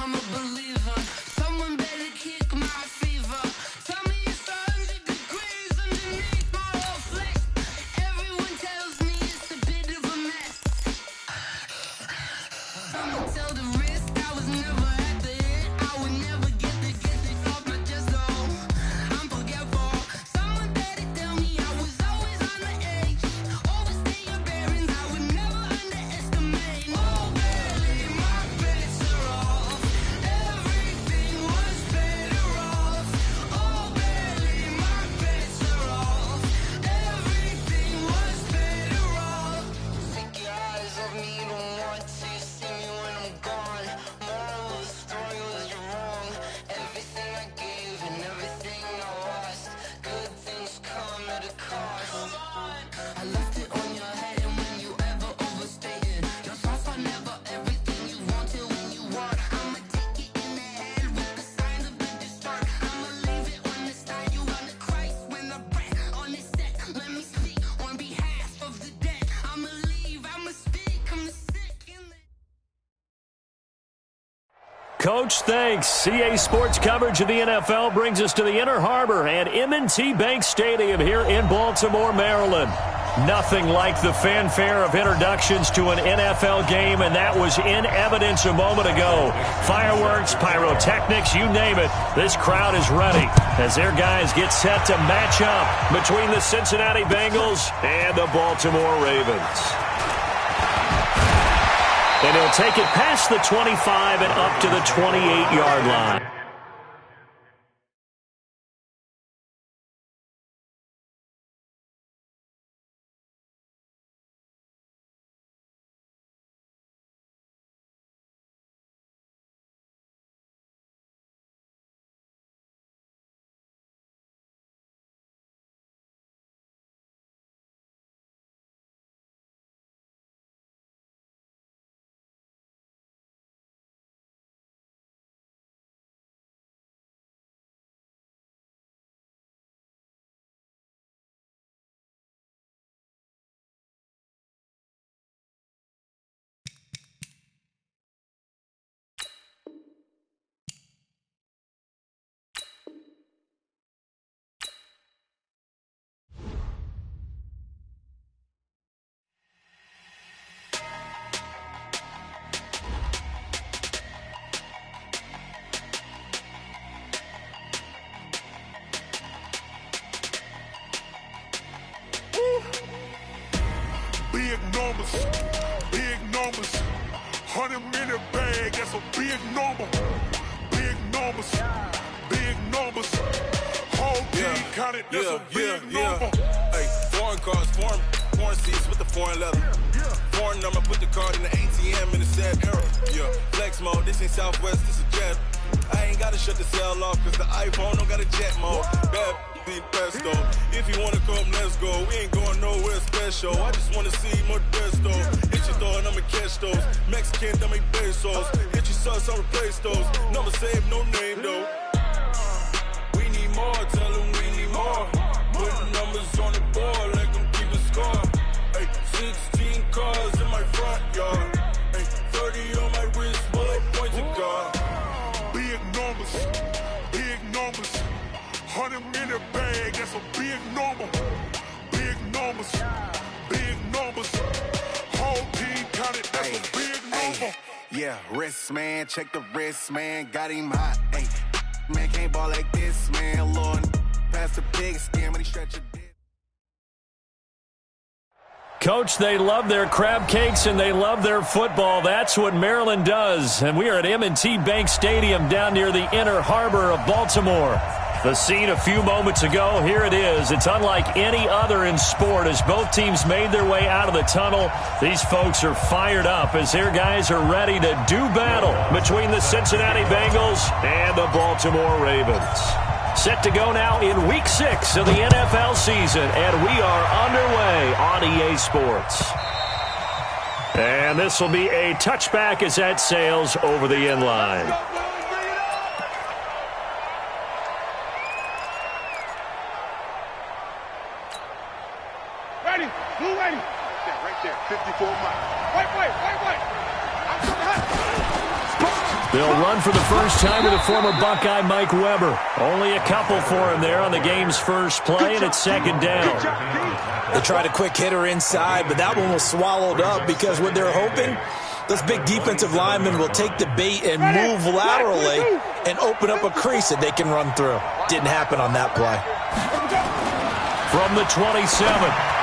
I'm a believer. Someone better kick my fever. Tell me it's 100 degrees underneath my whole flesh. Everyone tells me it's a bit of a mess. I'ma tell the risk I was never at the end. I would never get it off my chest, though. I'm forgetful. Someone better tell me I was always on the edge. Overstay your bearings, I would never underestimate. Oh, barely, my bets are off. Everything was better off. Oh, barely, my bets are off. Everything was better off. Take your eyes off me, don't want to see me when I'm gone. Moral of the story was you're wrong. Everything I gave and everything I lost. Good things come at a cost. I left it on your head, and when you ever overstay it, your thoughts are never everything you wanted when you want. I'ma take it in the head with the signs of the distort. I'ma leave it on the side, you on the Christ when the breath on this set. Let me speak on behalf of the dead. I'ma leave, I'ma speak, I'm the sick in the... Coach, thanks. CA Sports coverage of the NFL brings us to the Inner Harbor and M&T Bank Stadium here in Baltimore, Maryland. Nothing like the fanfare of introductions to an NFL game, and that was in evidence a moment ago. Fireworks, pyrotechnics, you name it. This crowd is ready as their guys get set to match up between the Cincinnati Bengals and the Baltimore Ravens. And he'll take it past the 25 and up to the 28-yard line. Big numbers, 100-minute bag, that's a big number. Big numbers, whole team counted, that's a big number. Hey, foreign cars, foreign seats with the foreign leather. Foreign number, put the card in the ATM in the sad era. Yeah, flex mode, this ain't Southwest, this is jet. I ain't gotta shut the cell off, cause the iPhone don't got a jet mode. Bad be pesto. If you wanna come, let's go. We ain't going nowhere special. I just wanna see more Modesto. Hit your door and I'ma catch those. Mexican, dummy pesos. Hit your sauce, I'll replace those. Number save, no name though. We need more, tell them we need more. Put the numbers on the board, let them keep a score. Hey, 16 cars in my front yard. Hey, 30 on my wrist, bullet points to God. Big numbers, 100-minute bag, that's a big number. Big numbers, whole team counted, that's a big number. Yeah, wrist man, check the wrist man, got him hot. Hey, man can't ball like this, man. Lord, pass the big scam when he stretch a dick. Coach, they love their crab cakes and they love their football. That's what Maryland does. And we are at M&T Bank Stadium down near the Inner Harbor of Baltimore. The scene a few moments ago, here it is. It's unlike any other in sport as both teams made their way out of the tunnel. These folks are fired up as their guys are ready to do battle between the Cincinnati Bengals and the Baltimore Ravens. Set to go now in Week 6 of the NFL season, and we are underway on EA Sports. And this will be a touchback as that sails over the end line. Ready, who ready? Right there, 54 miles. Wait. I'm coming. They'll run for the first time with the former Buckeye Mike Weber. Only a couple for him there on the game's first play, and it's second down. They tried a quick hitter inside, but that one was swallowed up because what they're hoping, those big defensive linemen will take the bait and move laterally and open up a crease that they can run through. Didn't happen on that play. From the 27,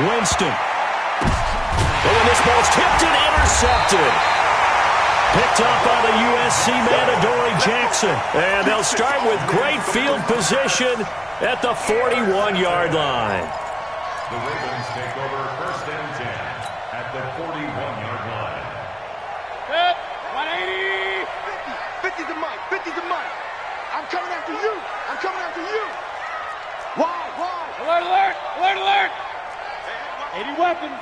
Winston. And this ball's tipped and intercepted. Picked up by the USC man, Adoree Jackson. And they'll start with great field position at the 41-yard line. The Ravens take over 1st and 10 at the 41-yard line. 180! 50's the mic, 50's the mic. I'm coming after you. I'm coming after you. Why? Alert, alert, alert, alert. 80 weapons.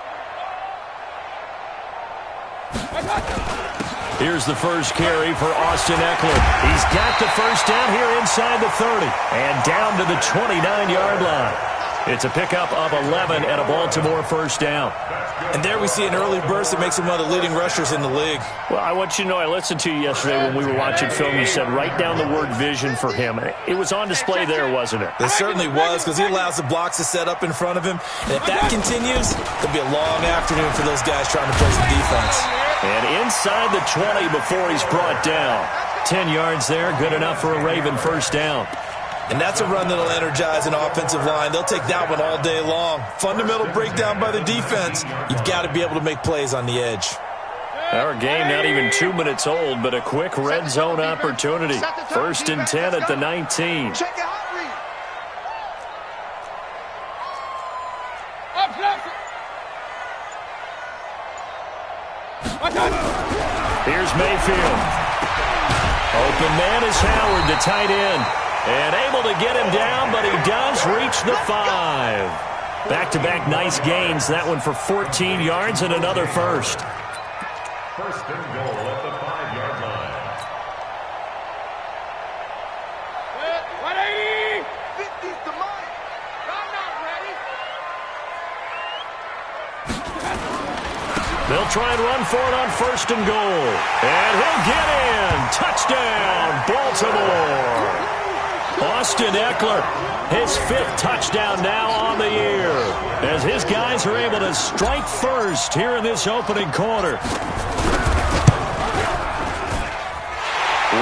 Here's the first carry for Austin Eckler. He's got the first down here inside the 30 and down to the 29-yard line. It's a pickup of 11 and a Baltimore first down. And there we see an early burst that makes him one of the leading rushers in the league. Well, I want you to know, I listened to you yesterday when we were watching film. You said write down the word vision for him. It was on display there, wasn't it? It certainly was, because he allows the blocks to set up in front of him. And if that continues, it'll be a long afternoon for those guys trying to play some defense. And inside the 20 before he's brought down. 10 yards there, good enough for a Raven first down. And that's a run that'll energize an offensive line. They'll take that one all day long. Fundamental breakdown by the defense. You've got to be able to make plays on the edge. Our game not even 2 minutes old, but a quick red zone opportunity. 1st and 10 at the 19. Check it out, read. Here's Mayfield. Open man is Howard, the tight end. And able to get him down, but he does reach the 5. Back-to-back nice gains. That one for 14 yards and another first. 1st and goal at the 5-yard line. 180! 50's the mic. I'm not ready. They'll try and run for it on 1st and goal. And he'll get in. Touchdown, Baltimore. Austin Eckler, his 5th touchdown now on the year, as his guys are able to strike first here in this opening quarter.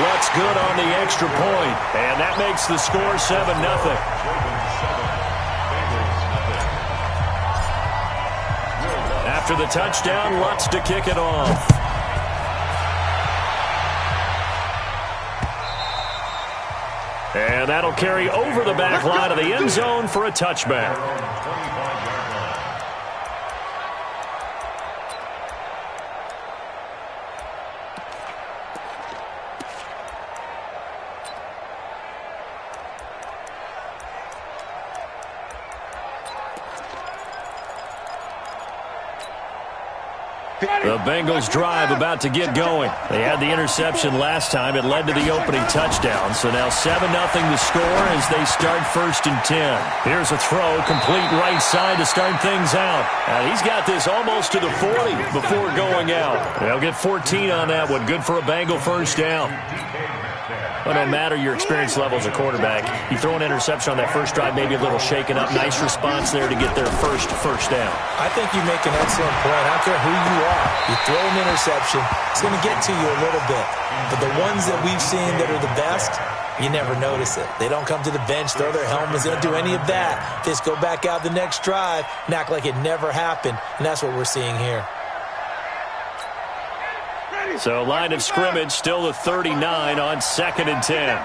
What's good on the extra point, and that makes the score 7-0. After the touchdown, Lutz to kick it off. And that'll carry over the back line of the end zone for a touchback. The Bengals drive about to get going. They had the interception last time. It led to the opening touchdown. So now 7-0 the score as they start 1st and 10. Here's a throw, complete right side to start things out. He's got this almost to the 40 before going out. They'll get 14 on that one. Good for a Bengal first down. Well, no matter your experience level as a quarterback, you throw an interception on that first drive, maybe a little shaken up. Nice response there to get their first down. I think you make an excellent point. I don't care who you are. You throw an interception, it's going to get to you a little bit. But the ones that we've seen that are the best, you never notice it. They don't come to the bench, throw their helmets, they don't do any of that. They just go back out the next drive and act like it never happened. And that's what we're seeing here. So line of scrimmage still the 39 on 2nd and 10.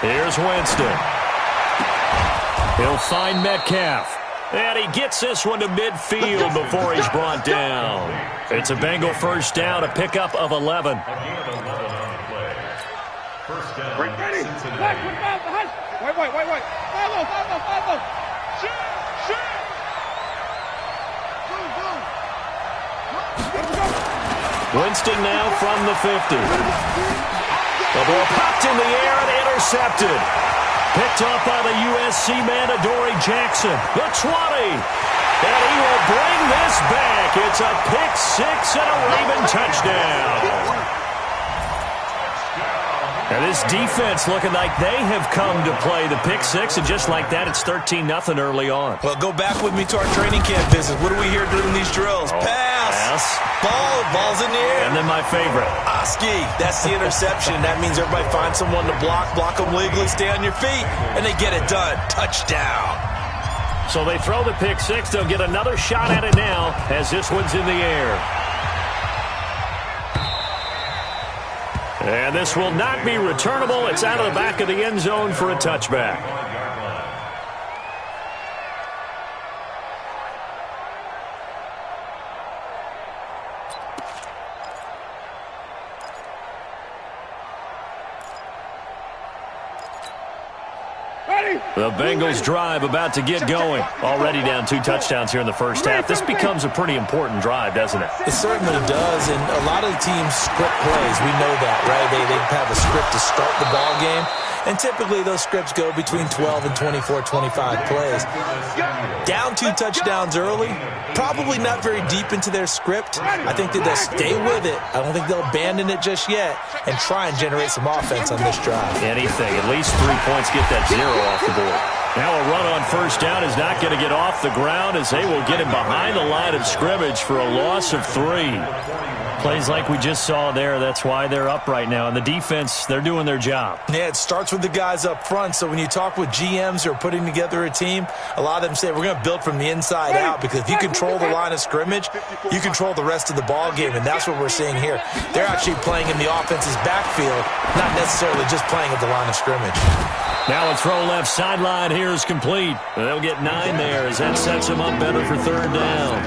Here's Winston. He'll find Metcalf. And he gets this one to midfield before he's brought down. It's a Bengal first down, a pickup of 11. First down, Cincinnati. Wait. Follow. Shoot. Winston now from the 50. The ball popped in the air and intercepted. Picked off by the USC man, Adoree Jackson. The 20. And he will bring this back. It's a pick six and a Raven touchdown. And this defense looking like they have come to play the pick six, and just like that, it's 13-0 early on. Well, go back with me to our training camp visit. What do we hear during these drills? Pass. Ball's in the air. And then my favorite. Oski. That's the interception. That means everybody finds someone to block them legally, stay on your feet, and they get it done. Touchdown. So they throw the pick six. They'll get another shot at it now as this one's in the air. And this will not be returnable. It's out of the back of the end zone for a touchback. The Bengals drive about to get going. Already down 2 touchdowns here in the first half. This becomes a pretty important drive, doesn't it? It certainly does, and a lot of the teams script plays. We know that, right? They have a script to start the ball game, and typically those scripts go between 12 and 24, 25 plays. Down 2 touchdowns early, probably not very deep into their script. I think that they'll stay with it. I don't think they'll abandon it just yet and try and generate some offense on this drive. Anything. At least 3 points, get that 0 off the board. Now a run on first down is not going to get off the ground as they will get him behind the line of scrimmage for a loss of 3. Plays like we just saw there. That's why they're up right now. And the defense, they're doing their job. Yeah, it starts with the guys up front. So when you talk with GMs who are putting together a team, a lot of them say we're going to build from the inside out, because if you control the line of scrimmage, you control the rest of the ball game. And that's what we're seeing here. They're actually playing in the offense's backfield, not necessarily just playing at the line of scrimmage. Now a throw left sideline here is complete. They'll get 9 there as that sets them up better for 3rd down.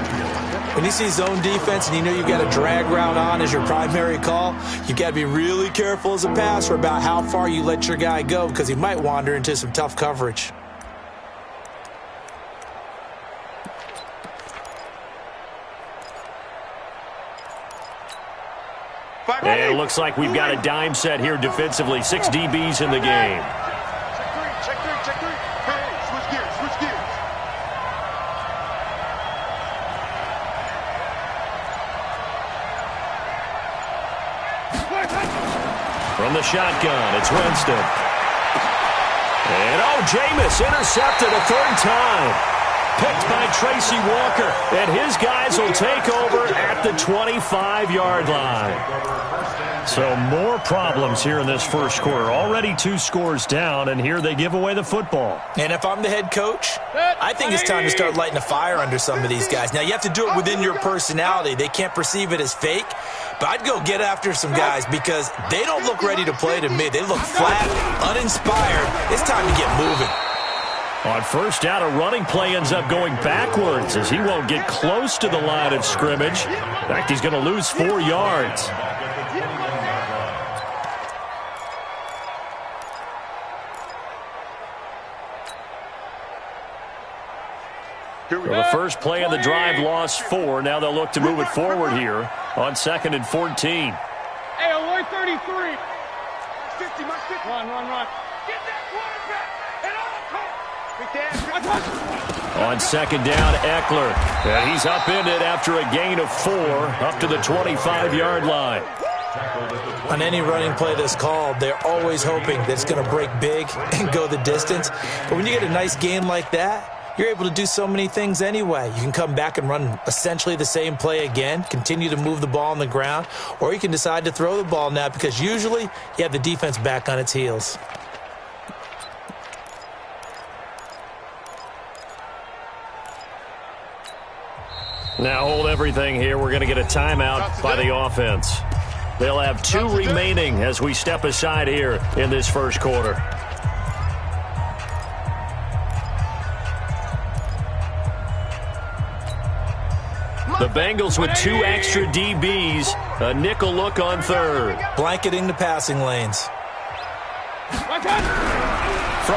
When you see zone defense and you know you've got a drag route on as your primary call, you've got to be really careful as a passer about how far you let your guy go, because he might wander into some tough coverage. And it looks like we've got a dime set here defensively. 6 DBs in the game. Check three. Hey, switch gears. From the shotgun, it's Winston. And Jameis intercepted a 3rd time. Picked by Tracy Walker. And his guys will take over at the 25-yard line. So more problems here in this first quarter. Already 2 scores down, and here they give away the football. And if I'm the head coach, I think it's time to start lighting a fire under some of these guys. Now, you have to do it within your personality. They can't perceive it as fake. But I'd go get after some guys, because they don't look ready to play to me. They look flat, uninspired. It's time to get moving. On first down, a running play ends up going backwards as he won't get close to the line of scrimmage. In fact, he's going to lose 4 yards. Well, the first play of the drive lost 4. Now they'll look to move it forward here on 2nd and 14. Hey, alert 33. 50, my 50. Run. Get that quarterback. On 2nd down, Eckler. And he's upended after a gain of 4 up to the 25-yard line. On any running play that's called, they're always hoping that it's going to break big and go the distance. But when you get a nice gain like that, you're able to do so many things anyway. You can come back and run essentially the same play again, continue to move the ball on the ground, or you can decide to throw the ball now, because usually you have the defense back on its heels. Now hold everything here. We're going to get a timeout by the offense. They'll have 2 remaining as we step aside here in this first quarter. The Bengals with 2 extra DBs, a nickel look on 3rd. Blanketing the passing lanes. From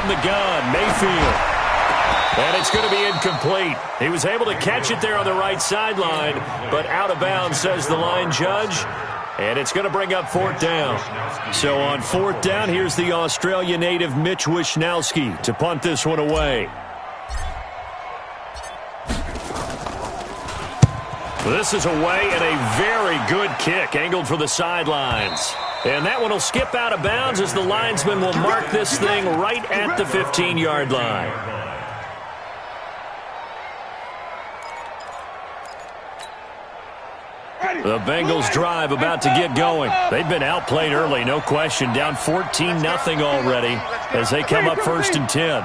the gun, Mayfield. And it's going to be incomplete. He was able to catch it there on the right sideline, but out of bounds, says the line judge. And it's going to bring up 4th down. So on 4th down, here's the Australia native Mitch Wishnowsky to punt this one away. This is away and a very good kick angled for the sidelines. And that one will skip out of bounds as the linesman will mark this thing right at the 15-yard line. The Bengals drive about to get going. They've been outplayed early, no question. Down 14-0 already as they come up 1st and 10.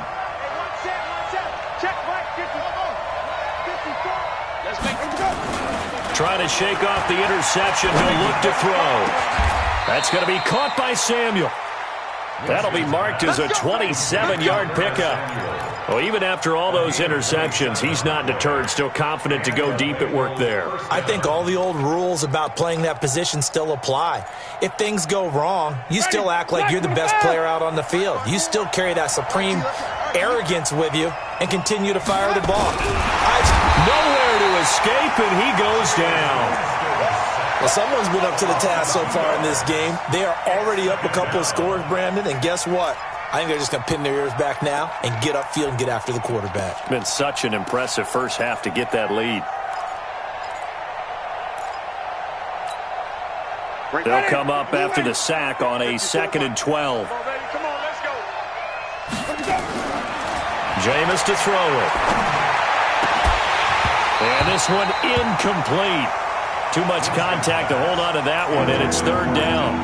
Trying to shake off the interception. He'll look to throw. That's going to be caught by Samuel. That'll be marked as a 27-yard pickup. Well, even after all those interceptions, he's not deterred, still confident to go deep at work there. I think all the old rules about playing that position still apply. If things go wrong, you still act like you're the best player out on the field. You still carry that supreme arrogance with you and continue to fire the ball. Nowhere to escape, and he goes down. Well, someone's been up to the task so far in this game. They are already up a couple of scores, Brandon, and guess what? I think they're just going to pin their ears back now and get upfield and get after the quarterback. It's been such an impressive first half to get that lead. They'll come up after the sack on a 2nd and 12. Come on, let's go. Jameis to throw it. And this one incomplete. Too much contact to hold on to that one, and it's 3rd down.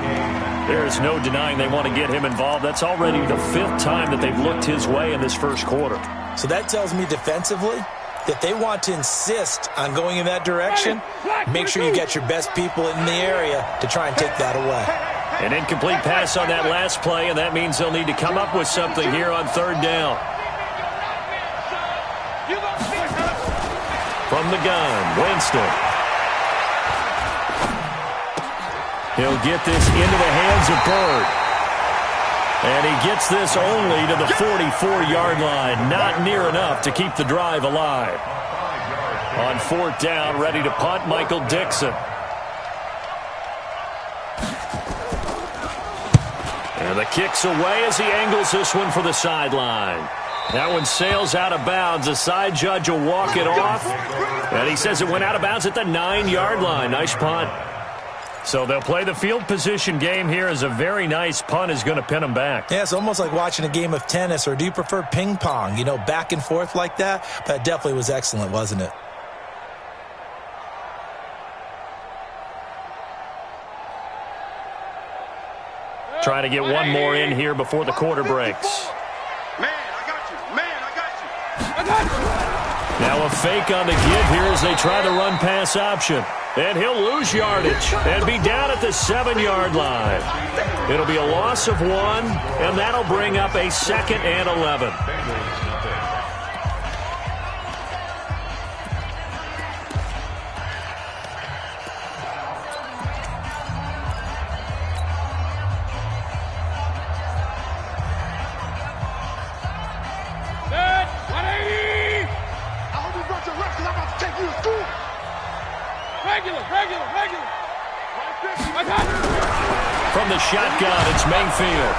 There is no denying they want to get him involved. That's already the 5th time that they've looked his way in this first quarter. So that tells me defensively that they want to insist on going in that direction. Make sure you get your best people in the area to try and take that away. An incomplete pass on that last play, and that means they'll need to come up with something here on 3rd down. From the gun, Winston. He'll get this into the hands of Bird. And he gets this only to the 44-yard line. Not near enough to keep the drive alive. On 4th down, ready to punt, Michael Dixon. And the kick's away as he angles this one for the sideline. That one sails out of bounds. The side judge will walk it off. And he says it went out of bounds at the 9-yard line. Nice punt. So they'll play the field position game here as a very nice punt is going to pin them back. Yeah, it's almost like watching a game of tennis, or do you prefer ping pong? You know, back and forth like that? That definitely was excellent, wasn't it? Trying to get one more in here before the quarter breaks. Man, I got you. Man, I got you. I got you. Now a fake on the give here as they try the run pass option. And he'll lose yardage and be down at the 7-yard line. It'll be a loss of 1, and that'll bring up a 2nd and 11. Good. 180. I hope you brought your reps because I'm about to take you to school. Regular. From the shotgun, it's Mayfield.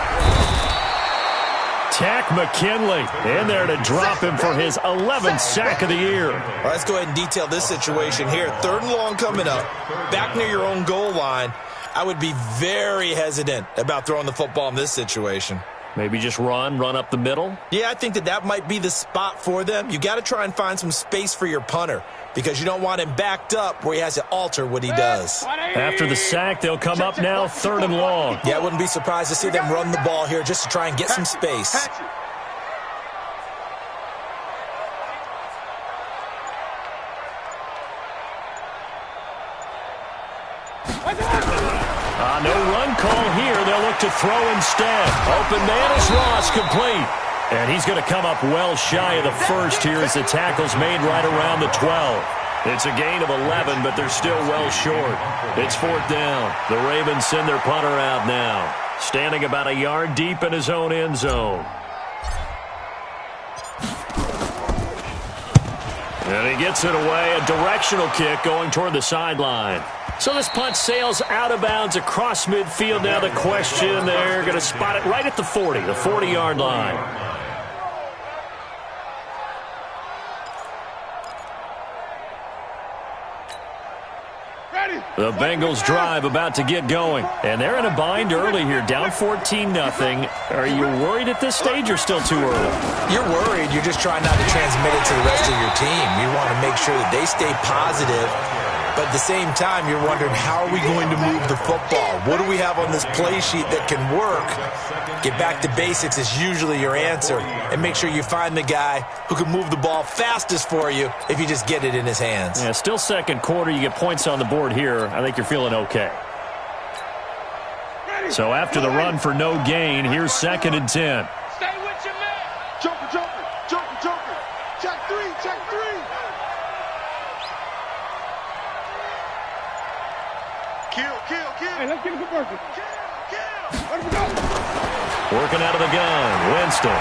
Tack McKinley in there to drop him for his 11th sack of the year. All right, let's go ahead and detail this situation here. 3rd and long coming up, back near your own goal line. I would be very hesitant about throwing the football in this situation. Maybe just run up the middle? Yeah, I think that might be the spot for them. You got to try and find some space for your punter because you don't want him backed up where he has to alter what he does. After the sack, they'll come up now 3rd and long. Yeah, I wouldn't be surprised to see them run the ball here just to try and get some space. No run call here. They'll look to throw instead. Open man is Ross, complete. And he's going to come up well shy of the first here as the tackle's made right around the 12. It's a gain of 11, but they're still well short. It's 4th down. The Ravens send their punter out now, standing about a yard deep in his own end zone. And he gets it away, a directional kick going toward the sideline. So this punt sails out of bounds across midfield. Now the question, they're going to spot it right at the 40, the 40-yard line. The Bengals drive about to get going. And they're in a bind early here, down 14-0. Are you worried at this stage or still too early? You're worried. You're just trying not to transmit it to the rest of your team. You want to make sure that they stay positive. But at the same time, you're wondering, how are we going to move the football? What do we have on this play sheet that can work? Get back to basics is usually your answer. And make sure you find the guy who can move the ball fastest for you if you just get it in his hands. Yeah, still second quarter. You get points on the board here. I think you're feeling okay. So after the run for no gain, here's 2nd and 10. Stay with your man. Joker, joker, joker, joker. Check three, check three. Kill, kill, kill. Hey, let's get a good work. Kill, kill. Let him go. Working out of the gun, Winston.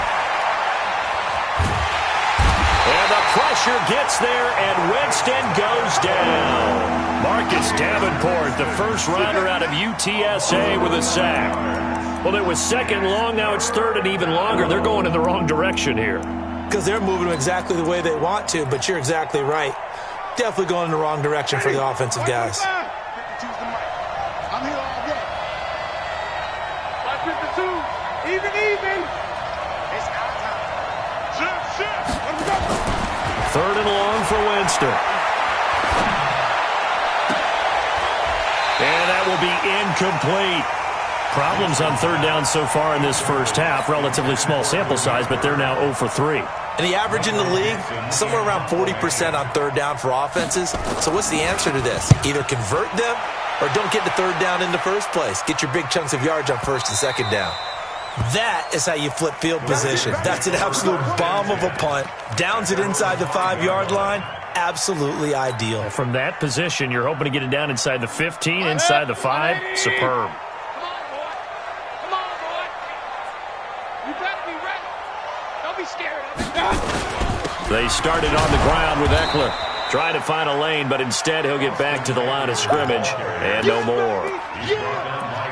And the pressure gets there, and Winston goes down. Marcus Davenport, the first rounder out of UTSA with a sack. Well, it was 2nd long, now it's 3rd and even longer. They're going in the wrong direction here. Because they're moving them exactly the way they want to, but you're exactly right. Definitely going in the wrong direction for the offensive guys. I'm here all day. 552. Even. It's our time. Shift. Let him go. 3rd and long for Winston. And that will be incomplete. Problems on 3rd down so far in this first half. Relatively small sample size, but they're now 0 for 3. And the average in the league, somewhere around 40% on 3rd down for offenses. So what's the answer to this? Either convert them or don't get to 3rd down in the first place. Get your big chunks of yards on 1st and 2nd down. That is how you flip field position. That's an absolute bomb of a punt. Downs it inside the 5-yard line. Absolutely ideal. From that position, you're hoping to get it down inside the 15, inside the 5. Superb. Come on, boy. You better be ready. Don't be scared of it. They started on the ground with Eckler. Trying to find a lane, but instead he'll get back to the line of scrimmage. And no more.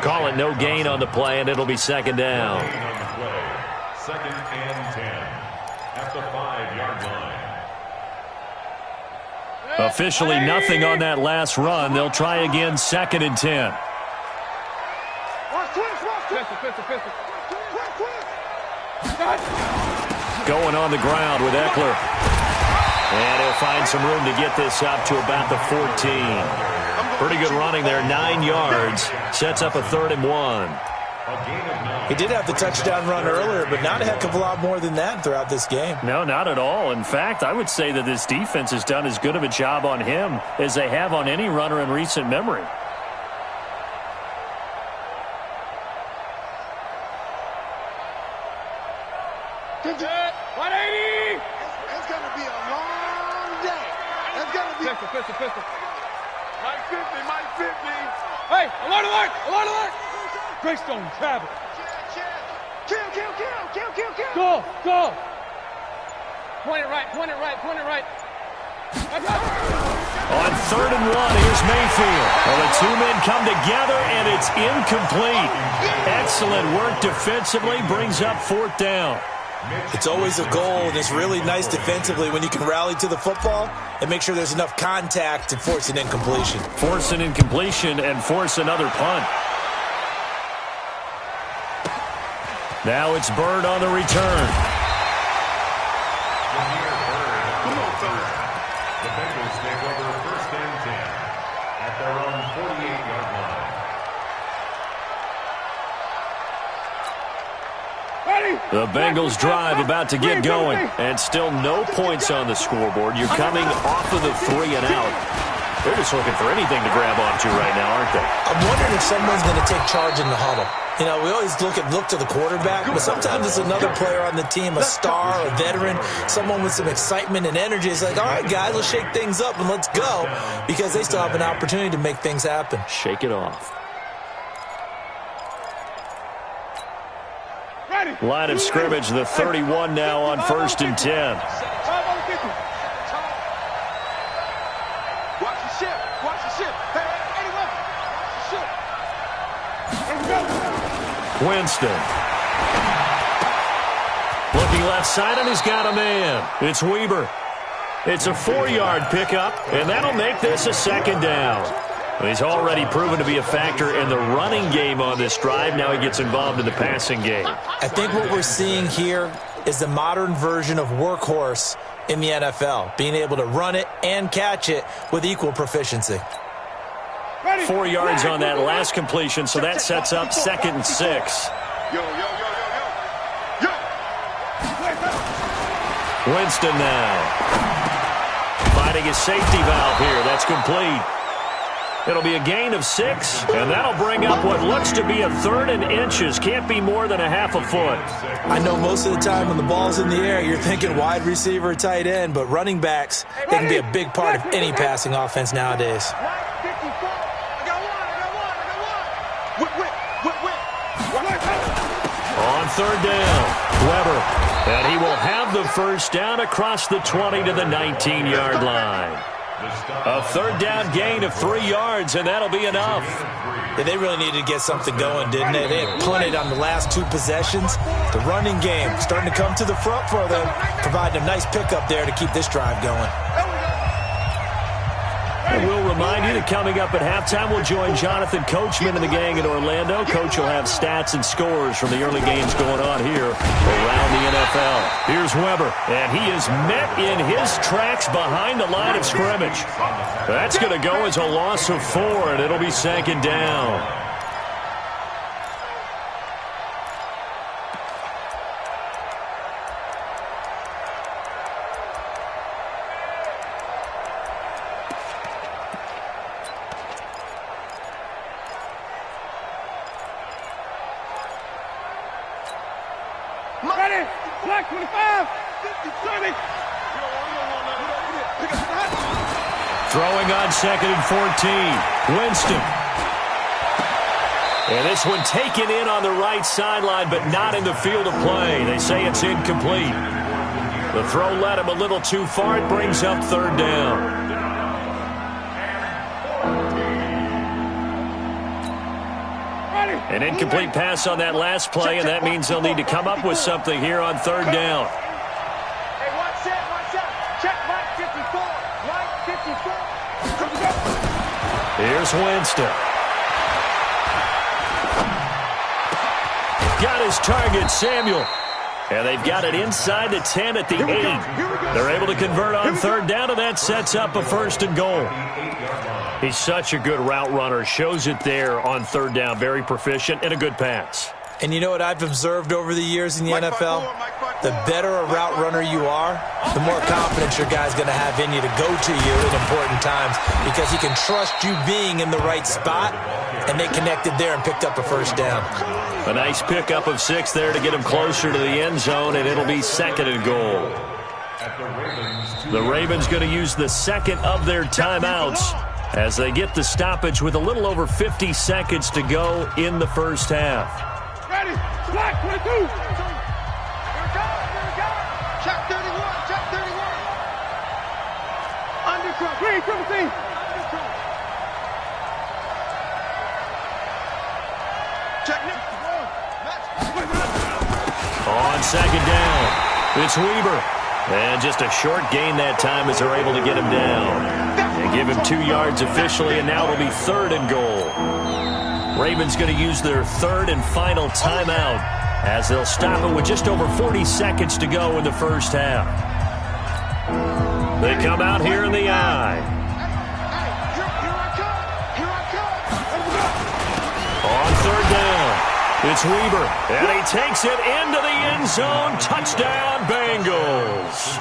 Call it no gain on the play, and it'll be 2nd down. 2nd and 10 at the 5-yard line. Officially nothing on that last run. They'll try again, 2nd and 10. Going on the ground with Eckler. And he'll find some room to get this up to about the 14. Pretty good running there, 9 yards. Sets up a 3rd and 1. He did have the touchdown run earlier, but not a heck of a lot more than that throughout this game. No, not at all. In fact, I would say that this defense has done as good of a job on him as they have on any runner in recent memory. Pistol. Mike 50. Hey, alert. Greystone, travel. Kill. Go. Point it right. On 3rd and 1, here's Mayfield. Well, the two men come together, and it's incomplete. Excellent work defensively, brings up 4th down. It's always a goal, and it's really nice defensively when you can rally to the football and make sure there's enough contact to force an incompletion. Force an incompletion and force another punt. Now it's Bird on the return. The Bengals take over 1st and 10 at their own 48-yard line. The Bengals drive about to get going, and still no points on the scoreboard. You're coming off of the 3 and out. They're just looking for anything to grab onto right now, aren't they? I'm wondering if someone's going to take charge in the huddle. You know, we always look to the quarterback, but sometimes it's another player on the team, a star, a veteran, someone with some excitement and energy. It's like, all right, guys, let's shake things up and let's go, because they still have an opportunity to make things happen. Shake it off. Line of scrimmage, the 31 now on 1st and 10. Watch the ship. Hey, 81. Winston. Looking left side, and he's got a man. It's Weber. It's a 4-yard pickup, and that'll make this a second down. He's already proven to be a factor in the running game on this drive. Now he gets involved in the passing game. I think what we're seeing here is the modern version of workhorse in the NFL, being able to run it and catch it with equal proficiency. 4 yards on that last completion, so that sets up 2nd and 6. Winston now. Finding his safety valve here. That's complete. It'll be a gain of 6, and that'll bring up what looks to be a 3rd and inches. Can't be more than a half a foot. I know most of the time when the ball's in the air, you're thinking wide receiver, tight end, but running backs, they can be a big part of any passing offense nowadays. On 3rd down, Weber. And he will have the first down across the 20 to the 19-yard line. A 3rd down gain of 3 yards, and that'll be enough. Yeah, they really needed to get something going, didn't they? They had punted on the last 2 possessions. The running game starting to come to the front for them, providing a nice pickup there to keep this drive going. And we'll remind you that coming up at halftime, we'll join Jonathan Coachman and the gang in Orlando. Coach will have stats and scores from the early games going on here around the NFL. Here's Weber, and he is met in his tracks behind the line of scrimmage. That's going to go as a loss of 4, and it'll be 2nd down. Black 25, 30. Throwing on 2nd and 14. Winston. And this one taken in on the right sideline, but not in the field of play. They say it's incomplete. The throw led him a little too far. It brings up 3rd down. An incomplete pass on that last play, and that means they'll need to come up with something here on 3rd down. Hey, watch out. Check Mike 54. Mike 54. Here's Winston. Got his target, Samuel. And they've got it inside the 10 at the 8. They're able to convert on 3rd down, and that sets up a 1st and goal. He's such a good route runner. Shows it there on 3rd down. Very proficient and a good pass. And you know what I've observed over the years in the NFL? The better a route runner you are, the more confidence your guy's going to have in you to go to you at important times because he can trust you being in the right spot, and they connected there and picked up a 1st down. A nice pickup of 6 there to get him closer to the end zone, and it'll be 2nd and goal. The Ravens going to use the 2nd of their timeouts as they get the stoppage with a little over 50 seconds to go in the first half. Ready, Black 22. Here we go. Check 31, check 31. Undercut, green, 17. Check next. On 2nd down, it's Weber. And just a short gain that time as they're able to get him down. They give him 2 yards officially, and now it'll be 3rd and goal. Ravens going to use their 3rd and final timeout as they'll stop it with just over 40 seconds to go in the first half. They come out here in the eye. On 3rd down, it's Weber, and he takes it into the end zone. Touchdown, Bengals.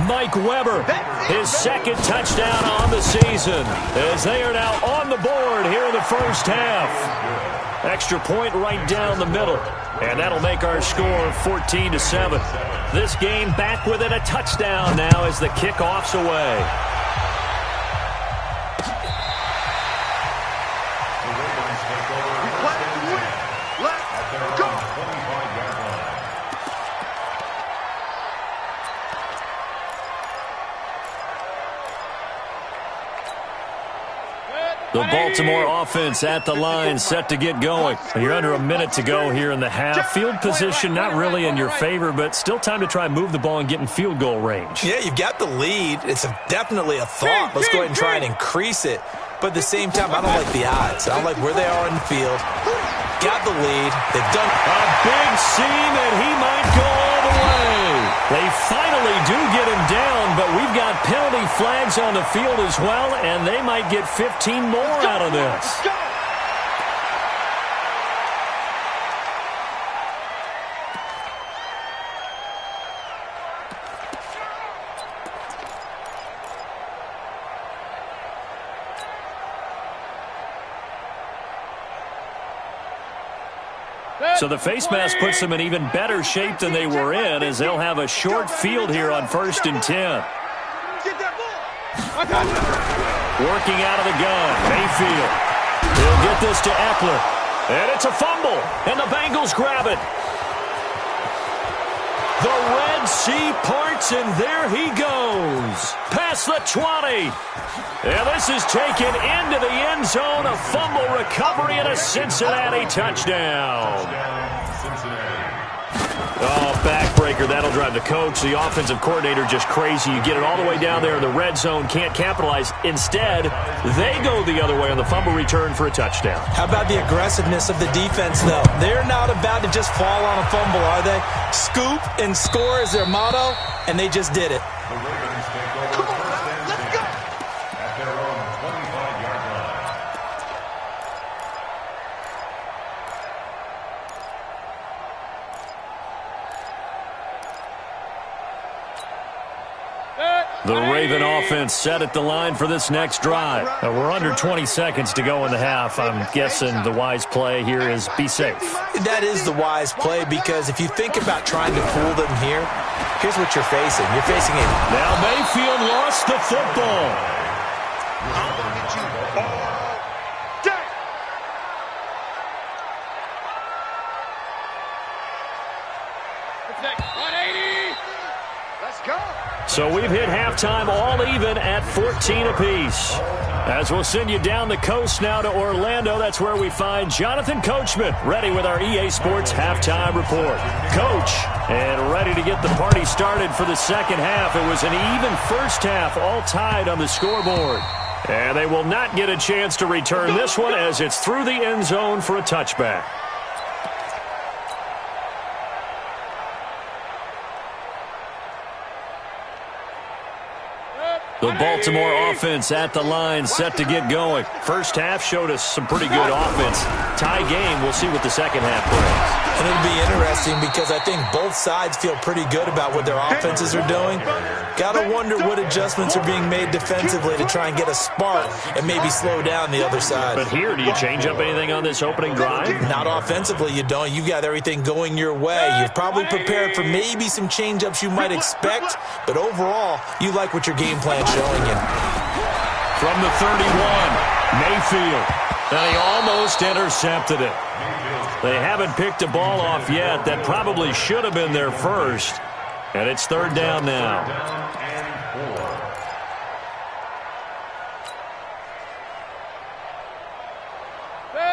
Mike Weber, his 2nd touchdown on the season, as they are now on the board here in the first half. Extra point right down the middle, and that'll make our score 14-7. This game back within a touchdown now as the kickoff's away. The Baltimore offense at the line, set to get going. You're under a minute to go here in the half. Field position not really in your favor, but still time to try and move the ball and get in field goal range. Yeah, you've got the lead. It's definitely a thought. Let's go ahead and try and increase it. But at the same time, I don't like the odds. I don't like where they are in the field. Got the lead. They've done a big seam, and he might go all the way. They finally do get him down, but we've got penalty flags on the field as well, and they might get 15 more out of this. So the face mask puts them in even better shape than they were in, as they'll have a short field here on 1st and 10. Working out of the gun, Mayfield. He'll get this to Eckler. And it's a fumble, and the Bengals grab it. The Red Sea parts, and there he goes. Past the 20. And this is taken into the end zone. A fumble recovery and a Cincinnati touchdown. Oh, backbreaker. That'll drive the coach. The offensive coordinator just crazy. You get it all the way down there in the red zone. Can't capitalize. Instead, they go the other way on the fumble return for a touchdown. How about the aggressiveness of the defense, though? They're not about to just fall on a fumble, are they? Scoop and score is their motto, and they just did it. The Ravens take over 1st and 10 at their own 25-yard line. The Raven offense set at the line for this next drive. We're under 20 seconds to go in the half. I'm guessing the wise play here is be safe. That is the wise play, because if you think about trying to fool them here, here's what you're facing. You're facing a... Now Mayfield lost the football. I'm going to get you all day. What's next? 180. Let's go. So we've hit halftime all even at 14 apiece. As we'll send you down the coast now to Orlando, that's where we find Jonathan Coachman ready with our EA Sports halftime report. Coach, and ready to get the party started for the second half. It was an even first half, all tied on the scoreboard. And they will not get a chance to return this one as it's through the end zone for a touchback. The Baltimore offense at the line, set to get going. First half showed us some pretty good offense. Tie game, we'll see what the second half brings. And it'll be interesting because I think both sides feel pretty good about what their offenses are doing. Got to wonder what adjustments are being made defensively to try and get a spark and maybe slow down the other side. But here, do you change up anything on this opening drive? Not offensively, you don't. You got everything going your way. You've probably prepared for maybe some change-ups you might expect, but overall, you like what your game plan's showing you. From the 31, Mayfield. And he almost intercepted it. They haven't picked a ball off yet. That probably should have been their first. And it's third down now.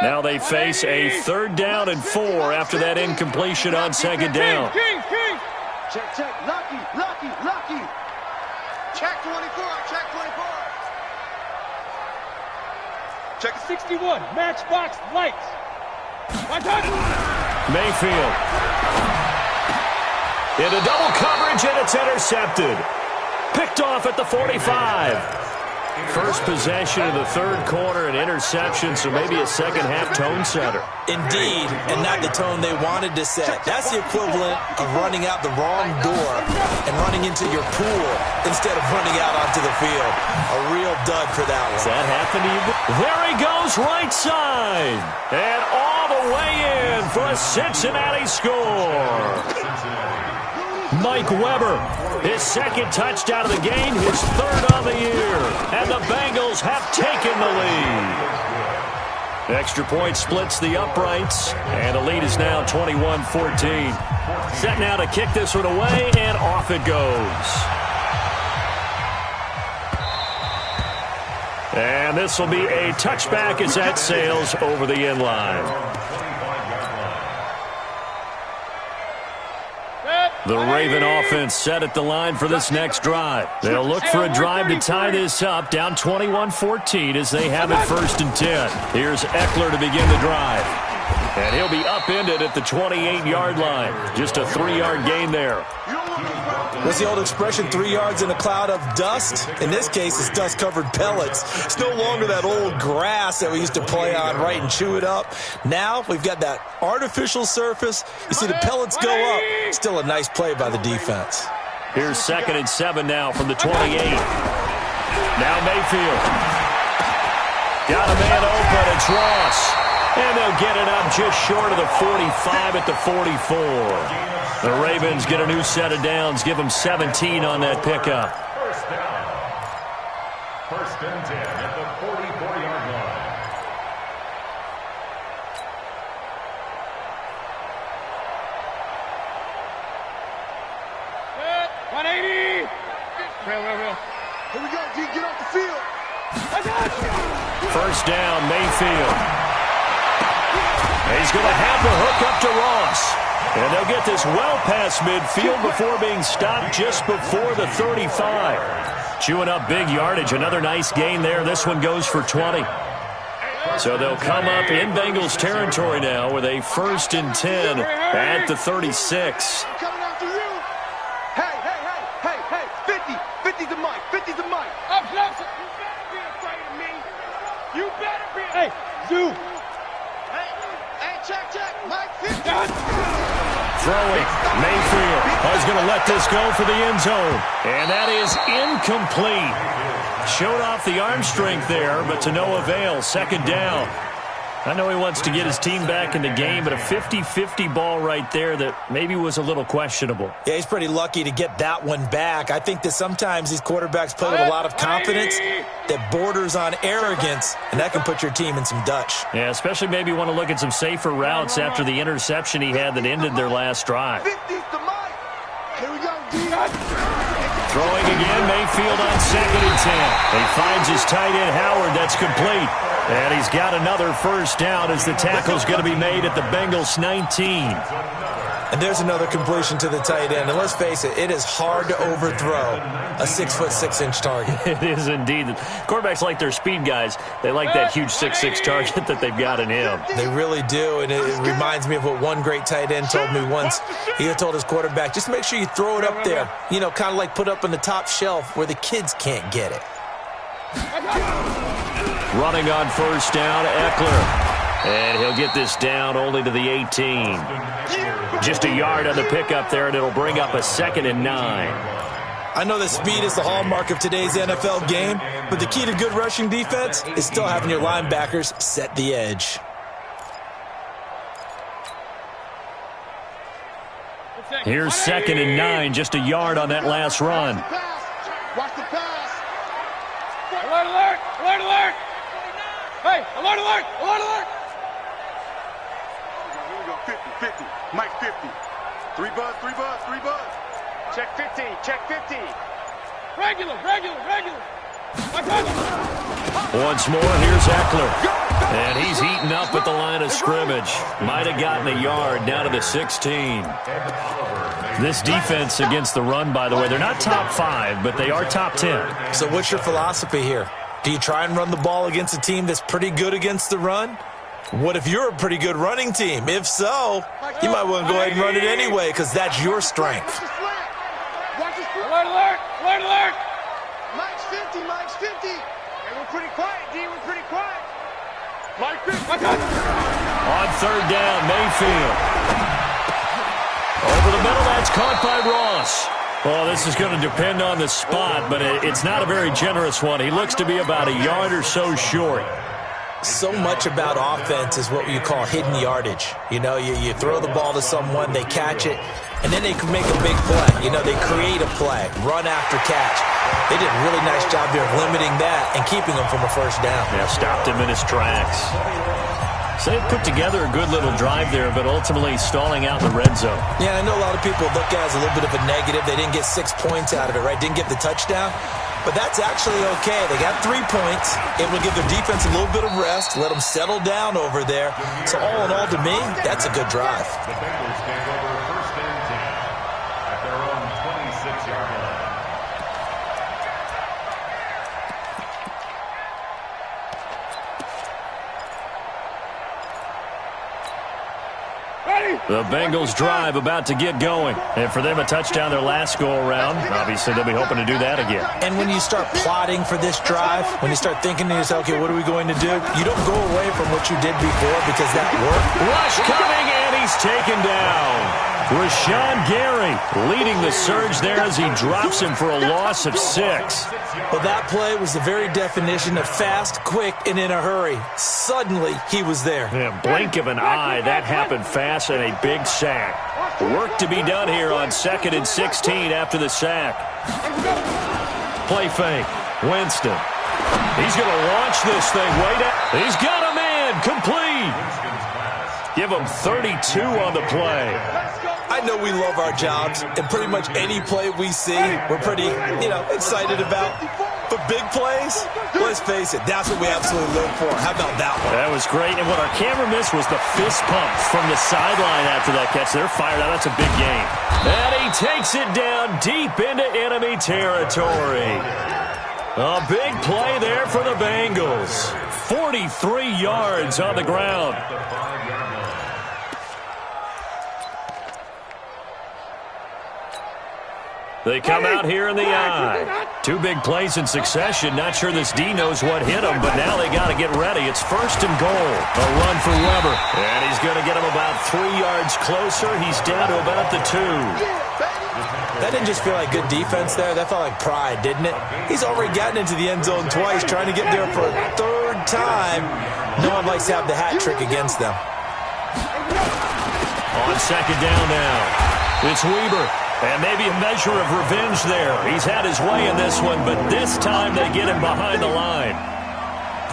Now they face a 3rd down and 4 after that incompletion on second down. Check, check. Lucky. Check 24. Check 24. Check 61. Matchbox lights. Mayfield. Into double coverage, and it's intercepted. Picked off at the 45. First possession of the third quarter, an interception, so maybe a second half tone setter. Indeed, and not the tone they wanted to set. That's the equivalent of running out the wrong door and running into your pool instead of running out onto the field. A real dud for that one. Does that happen to you? There he goes, right side. And all the way in for a Cincinnati score. Mike Weber, his second touchdown of the game, his third on the year. And the Bengals have taken the lead. Extra point splits the uprights, and the lead is now 21-14. Set now to kick this one away, and off it goes. And this will be a touchback as that sails over the end line. The Raven offense set at the line for this next drive. They'll look for a drive to tie this up, down 21-14 as they have it 1st and 10. Here's Eckler to begin the drive. And he'll be upended at the 28-yard line. Just a 3-yard gain there. What's the old expression, 3 yards in a cloud of dust? In this case, it's dust-covered pellets. It's no longer that old grass that we used to play on, right, and chew it up. Now we've got that artificial surface. You see the pellets go up. Still a nice play by the defense. Here's 2nd and 7 now from the 28. Now Mayfield. Got a man open. It's Ross. And they'll get it up just short of the 45 at the 44. The Ravens get a new set of downs, give them 17 on that pickup. First down. 1st and 10 at the 44-yard line. Good. 180. Real. Here we go, D. Get off the field. First down, Mayfield. He's going to have the hook up to Ross. And they'll get this well past midfield before being stopped just before the 35. Chewing up big yardage. Another nice gain there. This one goes for 20. So they'll come up in Bengals territory now with a 1st and 10 at the 36. Coming after you. Hey. 50's the mic. 50's the mic. Up. You better be afraid of me. You better be. Hey, Zoo. Check. Mike 50. Throwing. Mayfield is going to let this go for the end zone. And that is incomplete. Showed off the arm strength there, but to no avail. 2nd down. I know he wants to get his team back in the game, but a 50-50 ball right there that maybe was a little questionable. Yeah, he's pretty lucky to get that one back. I think that sometimes these quarterbacks play with a lot of confidence that borders on arrogance, and that can put your team in some Dutch. Yeah, especially maybe want to look at some safer routes after the interception he had that ended their last drive. 50's the mic. Here we go, D. Throwing again, Mayfield on 2nd and 10. He finds his tight end, Howard. That's complete. And he's got another first down as the tackle's going to be made at the Bengals 19. And there's another completion to the tight end. And let's face it, it is hard to overthrow a 6'6" target. It is indeed. Quarterbacks like their speed guys. They like that huge 6'6" target that they've got in him. They really do. And it reminds me of what one great tight end told me once. He told his quarterback, just make sure you throw it up there. You know, kind of like put up on the top shelf where the kids can't get it. Running on first down, Eckler. And he'll get this down only to the 18. Just a yard on the pickup there, and it'll bring up a 2nd and 9. I know that speed is the hallmark of today's NFL game, but the key to good rushing defense is still having your linebackers set the edge. Here's 2nd and 9, just a yard on that last run. Watch the pass. Alert! Hey, alert! Here we go, 50. Mike 50. 3 buzz. Check 50. Regular. Once more, here's Eckler. And he's eaten up at the line of scrimmage. Might have gotten a yard down to the 16. This defense against the run, by the way, they're not top 5, but they are top 10. So what's your philosophy here? Do you try and run the ball against a team that's pretty good against the run? What if you're a pretty good running team? If so, you might want to go ahead and run it anyway because that's your strength. Alert! Mike's 50. Hey, we're pretty quiet, D. We're pretty quiet. Mike 50. On 3rd down, Mayfield. Over the middle, that's caught by Ross. Well, this is going to depend on the spot, but it's not a very generous one. He looks to be about a yard or so short. So much about offense is what you call hidden yardage. You know, you throw the ball to someone, they catch it, and then they can make a big play. You know, they create a play, run after catch. They did a really nice job there of limiting that and keeping him from a first down. Yeah, stopped him in his tracks. So they put together a good little drive there, but ultimately stalling out in the red zone. Yeah, I know a lot of people look at it as a little bit of a negative. They didn't get 6 points out of it, right? Didn't get the touchdown. but that's actually okay. They got 3 points. It will give their defense a little bit of rest, let them settle down over there. So all in all, to me, that's a good drive. The Bengals take over first and 10 at their own 26-yard line. The Bengals drive about to get going. And for them, a touchdown their last go-around. Obviously, they'll be hoping to do that again. And when you start plotting for this drive, when you start thinking to yourself, okay, what are we going to do? You don't go away from what you did before because that worked. Rush coming, and he's taken down. Rashawn Gary leading the surge there as he drops him for a loss of 6. Well, that play was the very definition of fast, quick, and in a hurry. Suddenly, he was there. Yeah, blink of an eye, that happened fast and a big sack. Work to be done here on 2nd and 16 after the sack. Play fake. Winston. He's going to launch this thing way down. He's got a man. Complete. Give him 32 on the play. I know we love our jobs, and pretty much any play we see, we're pretty, excited about. But big plays, let's face it, that's what we absolutely live for. How about that one? That was great, and what our camera missed was the fist pump from the sideline after that catch. They're fired out. That's a big game. And he takes it down deep into enemy territory. A big play there for the Bengals. 43 yards on the ground. They come out here in the eye. 2 big plays in succession. Not sure this D knows what hit him, but now they got to get ready. It's 1st and goal. A run for Weber. And he's going to get him about 3 yards closer. He's down to about the 2. That didn't just feel like good defense there. That felt like pride, didn't it? He's already gotten into the end zone twice, trying to get there for a 3rd time. No one likes to have the hat trick against them. On 2nd down now. It's Weber. And maybe a measure of revenge there. He's had his way in this one, but this time they get him behind the line.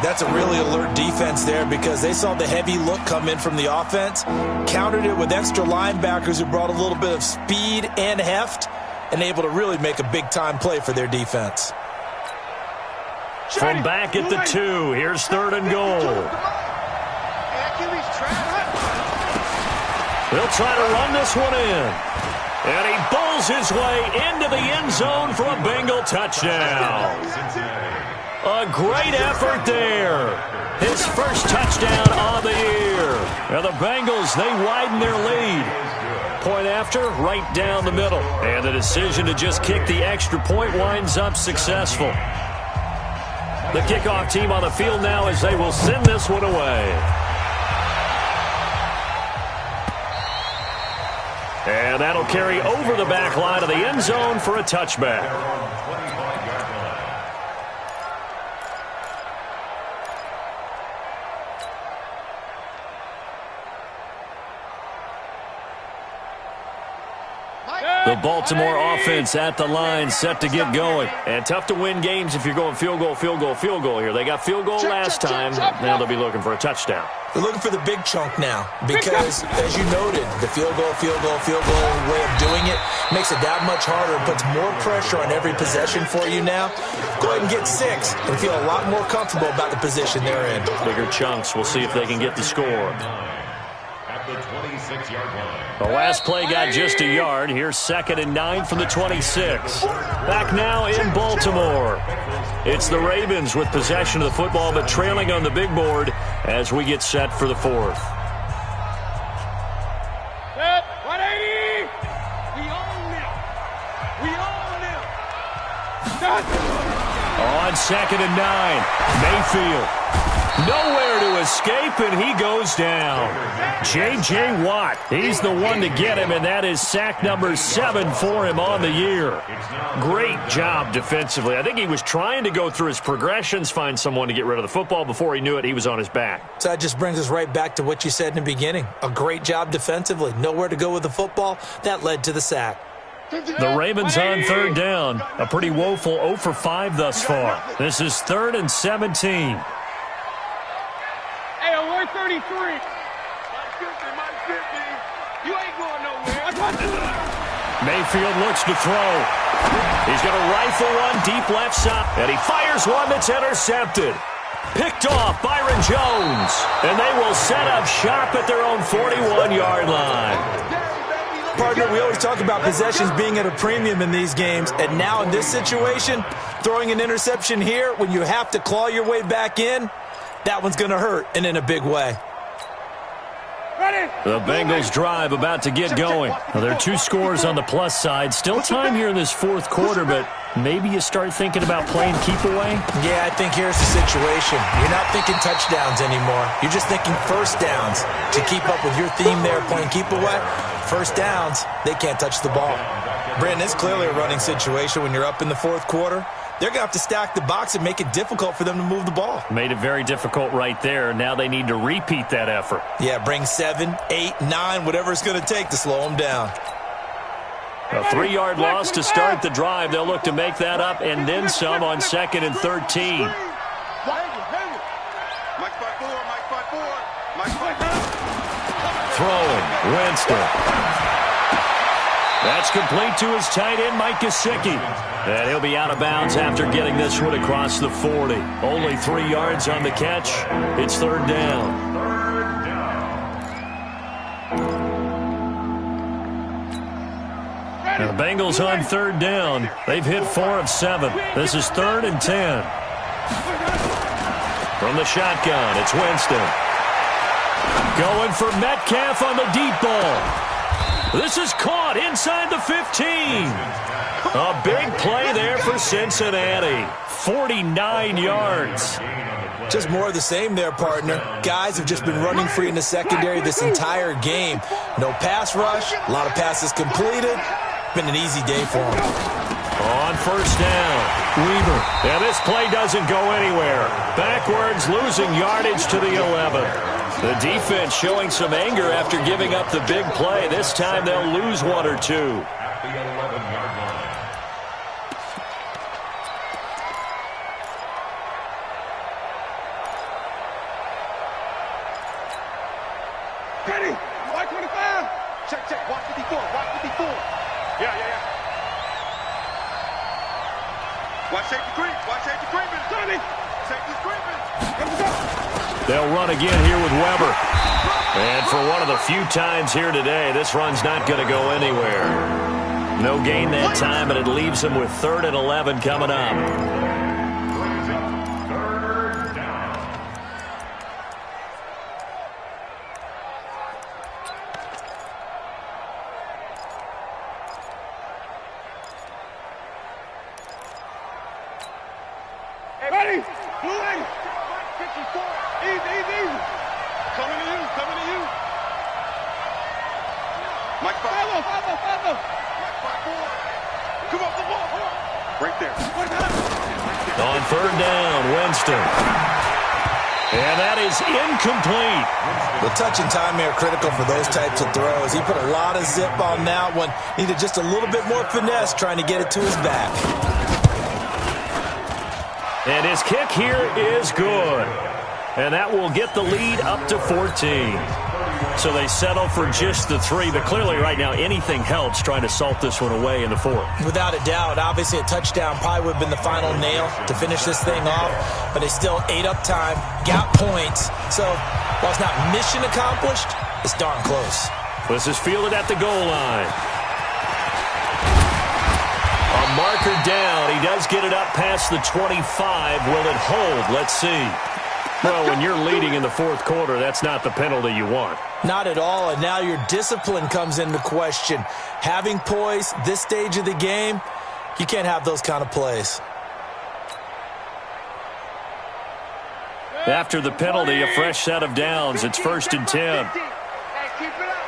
That's a really alert defense there because they saw the heavy look come in from the offense, countered it with extra linebackers who brought a little bit of speed and heft, and able to really make a big-time play for their defense. From back at the 2, here's 3rd and goal. They'll try to run this one in. And he bowls his way into the end zone for a Bengal touchdown. A great effort there. His first touchdown on the year. And the Bengals, they widen their lead. Point after, right down the middle. And the decision to just kick the extra point winds up successful. The kickoff team on the field now as they will send this one away. And that'll carry over the back line of the end zone for a touchback. The Baltimore offense at the line, set to get going. And tough to win games if you're going field goal, field goal, field goal here. They got field goal last time. Now they'll be looking for a touchdown. They're looking for the big chunk now because, as you noted, the field goal way of doing it makes it that much harder and puts more pressure on every possession for you now. Go ahead and get 6 and feel a lot more comfortable about the position they're in. Bigger chunks. We'll see if they can get the score. At the 26-yard line. The last play got just a yard. Here's 2nd and 9 from the 26. Back now in Baltimore. It's the Ravens with possession of the football, but trailing on the big board as we get set for the 4th. Set, 180! We own them! We own them! On 2nd and 9, Mayfield. Nowhere to escape, and he goes down. J.J. Watt, he's the one to get him, and that is sack number 7 for him on the year. Great job defensively. I think he was trying to go through his progressions, find someone to get rid of the football. Before he knew it, he was on his back. So that just brings us right back to what you said in the beginning. A great job defensively. Nowhere to go with the football. That led to the sack. The Ravens on 3rd down. A pretty woeful 0 for 5 thus far. This is 3rd and 17. Hey, 133. You ain't going nowhere. Mayfield looks to throw. He's going to rifle one deep left side, and he fires one that's intercepted. Picked off Byron Jones, and they will set up shop at their own 41-yard line. Partner, we always talk about possessions being at a premium in these games, and now in this situation, throwing an interception here when you have to claw your way back in, that one's going to hurt, and in a big way. The Bengals drive about to get going. Well, there are 2 scores on the plus side. Still time here in this fourth quarter, but maybe you start thinking about playing keep away? Yeah, I think here's the situation. You're not thinking touchdowns anymore. You're just thinking first downs. To keep up with your theme there, playing keep away, first downs, they can't touch the ball. Brandon, it's clearly a running situation when you're up in the fourth quarter. They're going to have to stack the box and make it difficult for them to move the ball. Made it very difficult right there. Now they need to repeat that effort. Yeah, bring 7, 8, 9, whatever it's going to take to slow them down. A 3-yard loss to start the drive. They'll look to make that up and then some on 2nd and 13. Throwing, Winston. That's complete to his tight end, Mike Gesicki. And he'll be out of bounds after getting this one across the 40. Only 3 yards on the catch. It's 3rd down. The Bengals on 3rd down. They've hit 4 of 7. This is 3rd and 10. From the shotgun, it's Winston. Going for Metcalf on the deep ball. This is caught inside the 15. A big play there for Cincinnati. 49 yards. Just more of the same there, partner. Guys have just been running free in the secondary this entire game. No pass rush, a lot of passes completed. Been an easy day for them. On 1st down, Weaver. And this play doesn't go anywhere. Backwards, losing yardage to the 11. The defense showing some anger after giving up the big play. This time they'll lose 1 or 2. At the 11-yard line. Kenny, white 25. Check. Watch 54. Yeah. Watch safety creeping. Sonny. Safety's creeping. They'll run again here with Weber. And for one of the few times here today, this run's not going to go anywhere. No gain that time, and it leaves them with 3rd and 11 coming up. 3rd down. Ready? Blue lady. 54. Easy. Coming to you. Mike 5. Mike 5-4. Come off the ball. Right there. On 3rd down, Winston. And that is incomplete. The touch and time are critical for those types of throws. He put a lot of zip on that one. Needed just a little bit more finesse trying to get it to his back. And his kick here is good. And that will get the lead up to 14. So they settle for just the 3. But clearly right now anything helps trying to salt this one away in the 4th. Without a doubt, obviously a touchdown probably would have been the final nail to finish this thing off. But they still ate up time, got points. So while it's not mission accomplished, it's darn close. This is fielded at the goal line. A marker down. He does get it up past the 25. Will it hold? Let's see. Well, when you're leading in the 4th quarter, that's not the penalty you want. Not at all, and now your discipline comes into question. Having poise this stage of the game, you can't have those kind of plays. After the penalty, a fresh set of downs. It's 1st and 10. Hey, keep it up.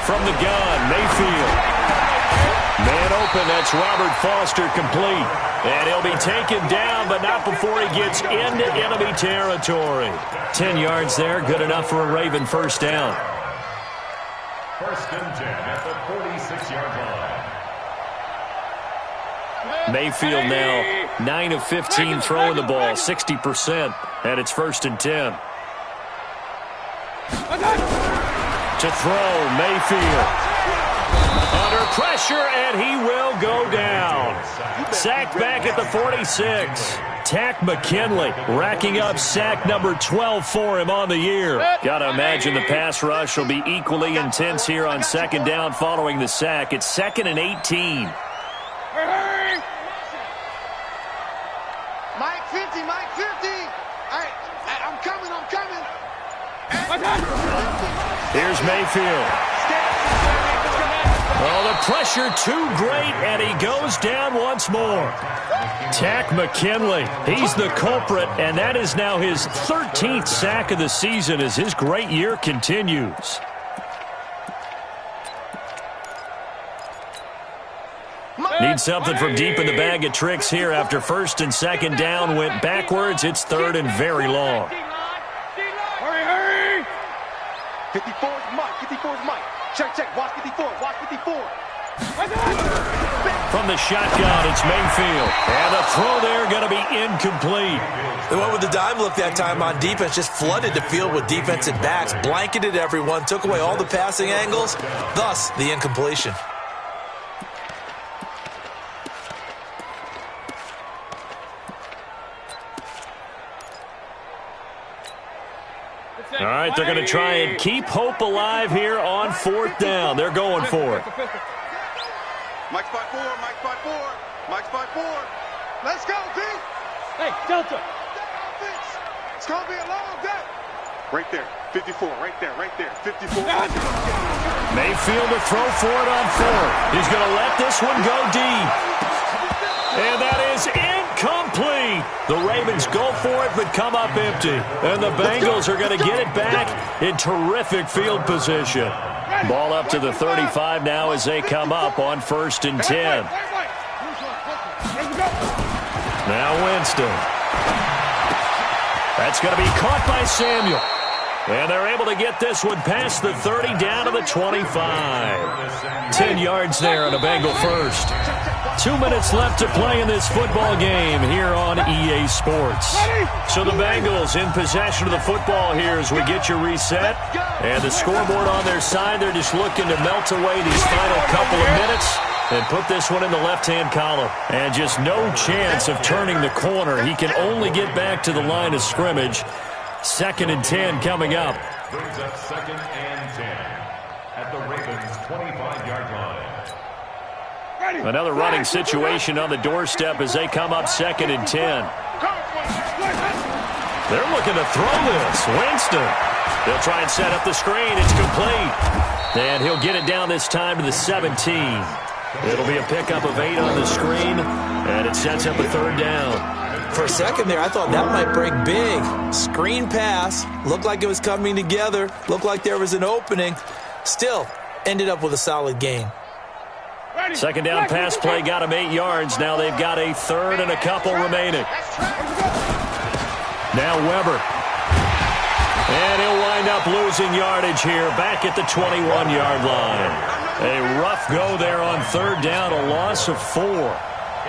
From the gun, Mayfield. Man open, that's Robert Foster complete. And he'll be taken down, but not before he gets into enemy territory. 10 yards there, good enough for a Raven 1st down. 1st and 10 at the 46-yard line. Mayfield now 9 of 15 throwing the ball, 60%, and it's 1st and 10. To throw, Mayfield. Under pressure, and he will go down. Sacked back at the 46. Takk McKinley racking up sack number 12 for him on the year. Got to imagine the pass rush will be equally intense here on second down following the sack. It's 2nd and 18. Mike 50, Mike 50. I'm coming. Here's Mayfield. Oh, the pressure too great, and he goes down once more. Takk McKinley, he's the culprit, and that is now his 13th sack of the season as his great year continues. Need something from deep in the bag of tricks here after first and second down went backwards. It's 3rd and very long. Hurry! 54 is Mike. 54 is Mike. Check. Watch 54. Watch 54. From the shotgun, it's Mayfield. And the throw there going to be incomplete. They went with the dime look that time on defense, just flooded the field with defensive backs, blanketed everyone, took away all the passing angles, thus the incompletion. All right, they're going to try and keep hope alive here on 4th down. They're going for it. Mike spot 4. Let's go, D. Hey, Delta. It's going to be a long day. Right there. 54. Right there. 54. Mayfield to throw for it on 4th. He's going to let this one go deep. And that is incomplete. The Ravens go for it but come up empty. And the Bengals are going to get it back in terrific field position. Ball up to the 35 now as they come up on 1st and 10. Now Winston. That's going to be caught by Samuel. And they're able to get this one past the 30 down to the 25. 10 yards there on a Bengal first. 2 minutes left to play in this football game here on EA Sports. So the Bengals in possession of the football here as we get you reset. And the scoreboard on their side, they're just looking to melt away these final couple of minutes and put this one in the left-hand column. And just no chance of turning the corner. He can only get back to the line of scrimmage. 2nd and 10 coming up. Brings up 2nd and 10 at the Ravens' 25-yard line. Another running situation on the doorstep as they come up 2nd and 10. They're looking to throw this. Winston. They'll try and set up the screen. It's complete. And he'll get it down this time to the 17. It'll be a pickup of 8 on the screen, and it sets up a 3rd down. For a second there, I thought that might break big. Screen pass. Looked like it was coming together. Looked like there was an opening. Still, ended up with a solid gain. 2nd down pass play got him 8 yards. Now they've got a 3rd and a couple remaining. Now Weber. And he'll wind up losing yardage here back at the 21-yard line. A rough go there on 3rd down, a loss of 4.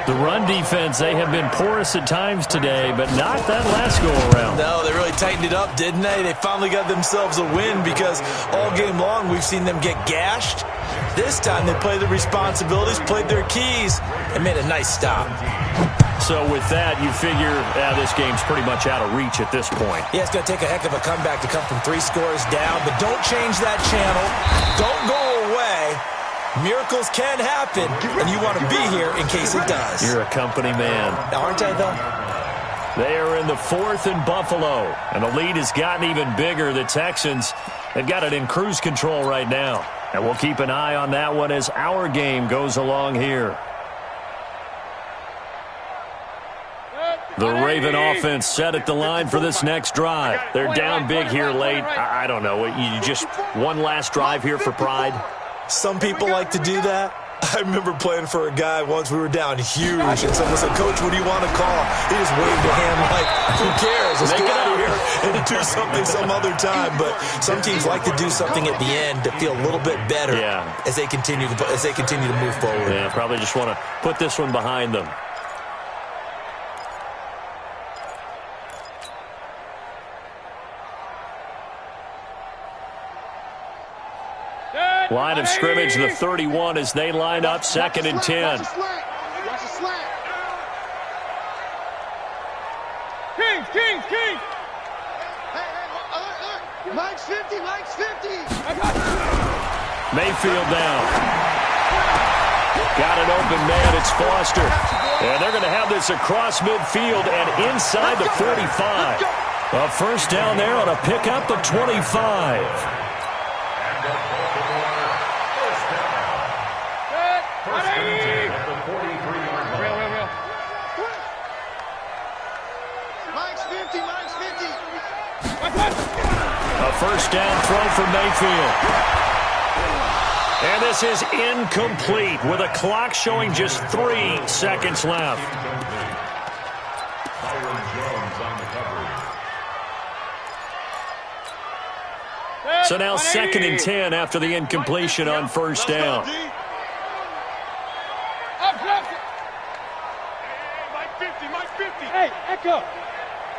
The run defense, they have been porous at times today, but not that last go-around. No, they really tightened it up, didn't they? They finally got themselves a win because all game long we've seen them get gashed. This time they played their responsibilities, played their keys, and made a nice stop. So with that, you figure this game's pretty much out of reach at this point. Yeah, it's going to take a heck of a comeback to come from 3 scores down, but don't change that channel. Don't go away. Miracles can happen, and you want to be here in case it does. You're a company man. Aren't I, though? They are in the 4th and Buffalo, and the lead has gotten even bigger. The Texans, they've got it in cruise control right now. And we'll keep an eye on that one as our game goes along here. The Raven offense set at the line for this next drive. They're down big here late. I don't know. You just one last drive here for pride? Some people like to do that. I remember playing for a guy once. We were down huge, and someone said, "Coach, what do you want to call?" He just waved a hand like, "Who cares? Let's get out of here and do something some other time." But some teams like to do something at the end to feel a little bit better as they continue to move forward. Yeah, probably just want to put this one behind them. Line of scrimmage, the 31, as they line up 2nd and 10. Watch the slant. Kings. Hey, alert. Mike's 50. Mayfield down. Got an open man. It's Foster. And they're going to have this across midfield and inside the 45. A first down there on a pickup of 25. A first down throw for Mayfield. And this is incomplete with a clock showing just 3 seconds left. So now 2nd and 10 after the incompletion on first down. Mike 50. Hey, Echo.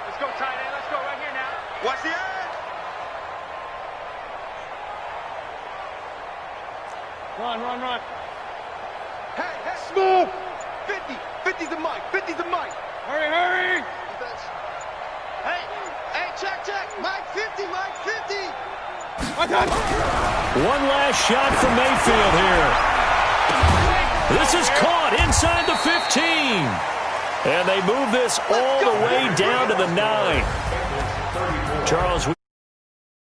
Let's go, tight end. Let's go right here now. Watch the edge. Run. Hey, smooth. 50. 50's the Mike. Hurry. Hey, check. Mike 50. One last shot from Mayfield here. This is caught inside the 15. And they move this all the way down to the 9. Charles.